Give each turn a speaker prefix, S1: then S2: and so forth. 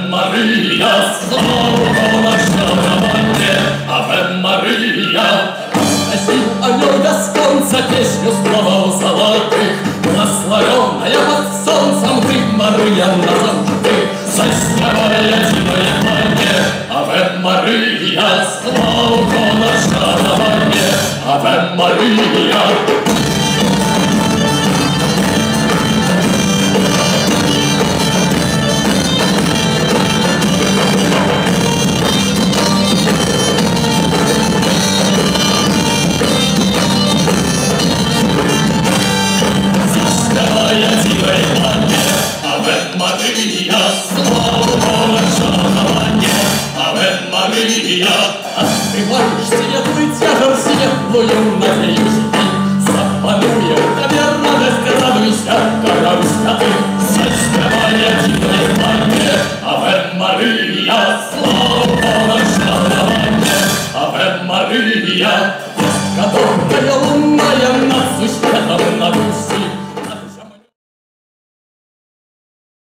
S1: Мария, слава наша Романе, Аве Мария. Носил анёл гасконца песню слов золотых, благословенная под солнцем ты, Мария, назавжди, заснявая дивное пламя. Аве Мария, слава наша Романе, Аве Мария. Открываешь светлый тяжер, светлую надеюсь ты. Запануем, наверное, радуйся, радуйся ты. Заспевая дивное пламя, Аве Мария, слава наша Романе, Аве Мария. Которая лунная нас